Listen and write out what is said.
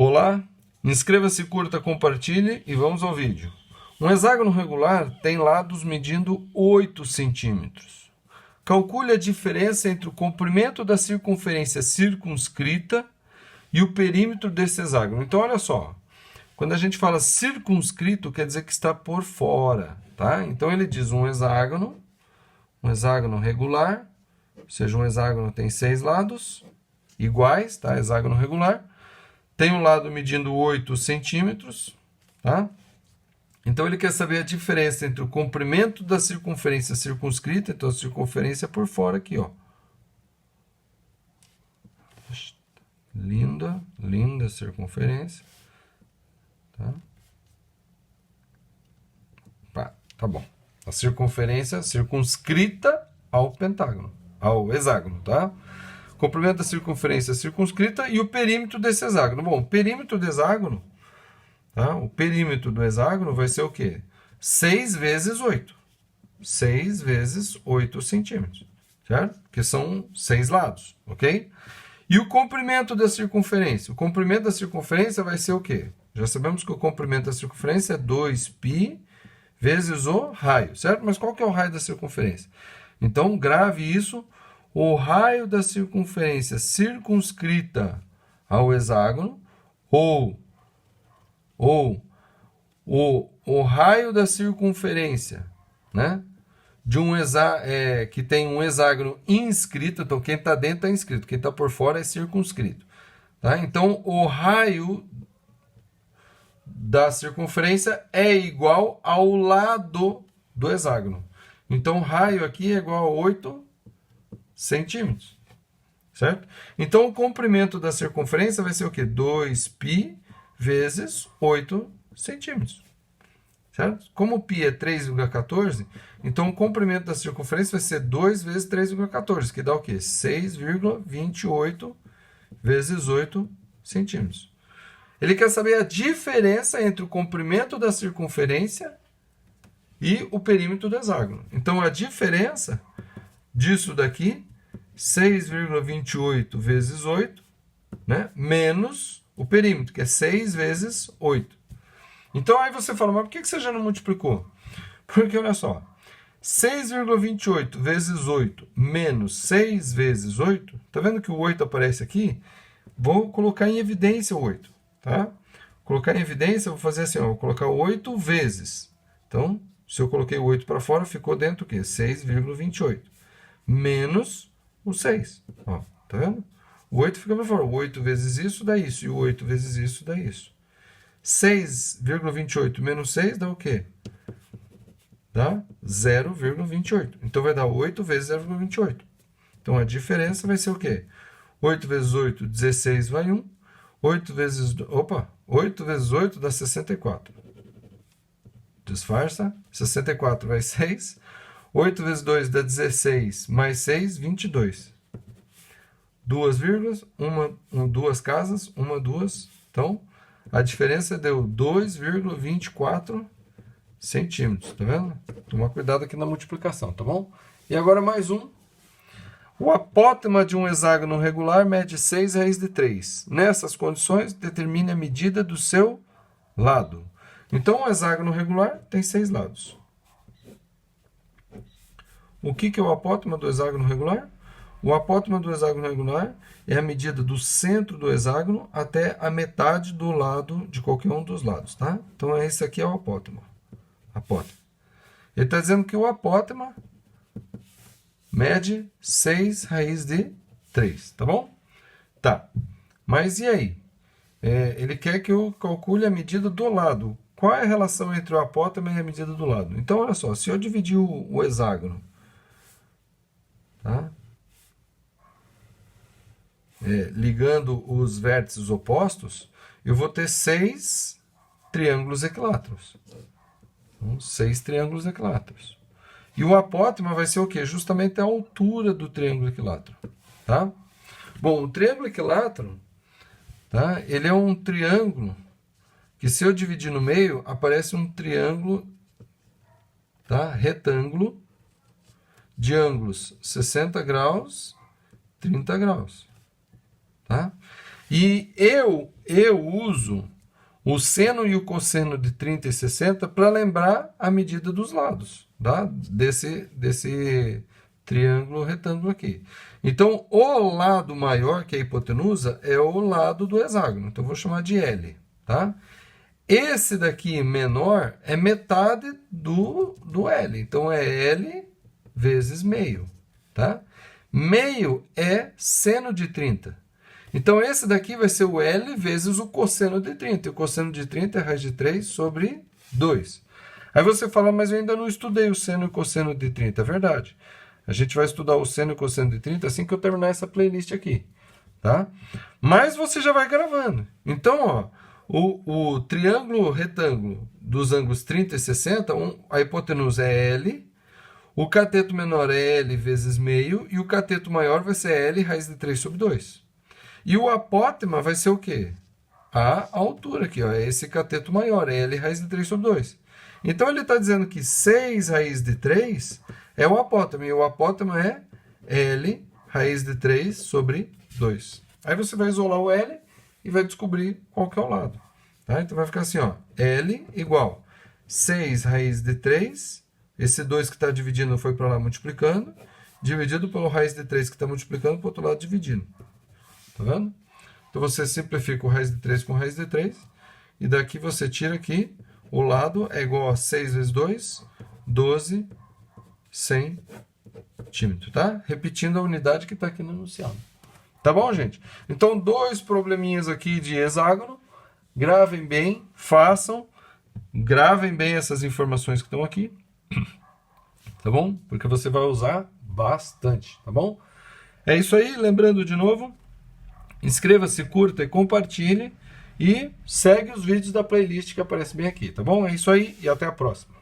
Olá, inscreva-se, curta, compartilhe e vamos ao vídeo. Um hexágono regular tem lados medindo 8 centímetros. Calcule a diferença entre o comprimento da circunferência circunscrita e o perímetro desse hexágono. Então, olha só, quando a gente fala circunscrito, quer dizer que está por fora, tá? Então, ele diz um hexágono regular, ou seja, um hexágono tem 6 lados iguais, tá? Hexágono regular. Tem um lado medindo 8 centímetros, tá? Então, ele quer saber a diferença entre o comprimento da circunferência circunscrita, então a circunferência por fora aqui, ó. Linda, linda circunferência. Tá bom. A circunferência circunscrita ao pentágono, ao hexágono, tá? Comprimento da circunferência circunscrita e o perímetro desse hexágono. Bom, o perímetro do hexágono, tá? O perímetro do hexágono vai ser o quê? 6 vezes 8. 6 vezes 8 centímetros, certo? Porque são 6 lados, ok? E o comprimento da circunferência? O comprimento da circunferência vai ser o quê? Já sabemos que o comprimento da circunferência é 2π vezes o raio, certo? Mas qual que é o raio da circunferência? Então, grave isso. O raio da circunferência circunscrita ao hexágono ou o raio da circunferência, né, de um que tem um hexágono inscrito. Então, quem está dentro está inscrito, quem está por fora é circunscrito. Tá? Então, o raio da circunferência é igual ao lado do hexágono. Então, o raio aqui é igual a 8 centímetros, certo? Então, o comprimento da circunferência vai ser o quê? 2π vezes 8 centímetros, certo? Como o π é 3,14, então o comprimento da circunferência vai ser 2 vezes 3,14, que dá o quê? 6,28 vezes 8 centímetros. Ele quer saber a diferença entre o comprimento da circunferência e o perímetro do hexágono. Então, a diferença disso daqui, 6,28 vezes 8, né? Menos o perímetro, que é 6 vezes 8. Então, aí você fala, mas por que você já não multiplicou? Porque, olha só, 6,28 vezes 8 menos 6 vezes 8, tá vendo que o 8 aparece aqui? Vou colocar em evidência o 8, tá? Colocar em evidência, eu vou fazer assim, ó, vou colocar 8 vezes. Então, se eu coloquei o 8 para fora, ficou dentro o quê? 6,28. Menos o 6. Ó, tá vendo? O 8 fica para fora. O 8 vezes isso dá isso. E o 8 vezes isso dá isso. 6,28 menos 6 dá o quê? Dá 0,28. Então, vai dar 8 vezes 0,28. Então, a diferença vai ser o quê? 8 vezes 8, 16 vai 1. 8 vezes 8 dá 64. Disfarça. 64 vai 6. 8 vezes 2 dá 16, mais 6, 22. Duas vírgulas, duas casas, duas. Então, a diferença deu 2,24 centímetros, tá vendo? Toma cuidado aqui na multiplicação, tá bom? E agora mais um. O apótema de um hexágono regular mede 6 raiz de 3. Nessas condições, determine a medida do seu lado. Então, o hexágono regular tem 6 lados. O que é o apótema do hexágono regular? O apótema do hexágono regular é a medida do centro do hexágono até a metade do lado de qualquer um dos lados, tá? Então, esse aqui é o apótema. Ele está dizendo que o apótema mede 6 raiz de 3, tá bom? Tá. Mas e aí? Ele quer que eu calcule a medida do lado. Qual é a relação entre o apótema e a medida do lado? Então, olha só, se eu dividir o hexágono, tá? Ligando os vértices opostos, eu vou ter 6 triângulos equiláteros. Então, 6 triângulos equiláteros. E o apótema vai ser o quê? Justamente a altura do triângulo equilátero. Tá? Bom, o triângulo equilátero, tá? Ele é um triângulo que, se eu dividir no meio, aparece um triângulo, tá? Retângulo de ângulos 60 graus, 30 graus. Tá? E eu uso o seno e o cosseno de 30 e 60 para lembrar a medida dos lados, tá? Desse triângulo retângulo aqui. Então, o lado maior, que é a hipotenusa, é o lado do hexágono. Então, eu vou chamar de L, tá? Esse daqui menor é metade do L. Então, é L vezes meio, tá? Meio é seno de 30. Então, esse daqui vai ser o L vezes o cosseno de 30. E o cosseno de 30 é raiz de 3 sobre 2. Aí você fala, mas eu ainda não estudei o seno e o cosseno de 30. É verdade. A gente vai estudar o seno e o cosseno de 30 assim que eu terminar essa playlist aqui, tá? Mas você já vai gravando. Então, ó, o triângulo retângulo dos ângulos 30 e 60, a hipotenusa é L, o cateto menor é L vezes meio, e o cateto maior vai ser L raiz de 3 sobre 2. E o apótema vai ser o quê? A altura aqui, ó, é esse cateto maior, é L raiz de 3 sobre 2. Então, ele está dizendo que 6 raiz de 3 é o apótema, e o apótema é L raiz de 3 sobre 2. Aí você vai isolar o L e vai descobrir qual que é o lado. Tá? Então, vai ficar assim, ó, L igual 6 raiz de 3, esse 2 que está dividindo foi para lá multiplicando, dividido pelo raiz de 3 que está multiplicando para o outro lado dividindo. Tá vendo? Então, você simplifica o raiz de 3 com raiz de 3, e daqui você tira aqui, o lado é igual a 6 vezes 2, 12 centímetros, tá? Repetindo a unidade que está aqui no enunciado. Tá bom, gente? Então, 2 probleminhas aqui de hexágono. Gravem bem, façam, gravem bem essas informações que estão aqui, tá bom? Porque você vai usar bastante, tá bom? É isso aí, lembrando de novo, inscreva-se, curta e compartilhe, e segue os vídeos da playlist que aparece bem aqui, tá bom? É isso aí e até a próxima.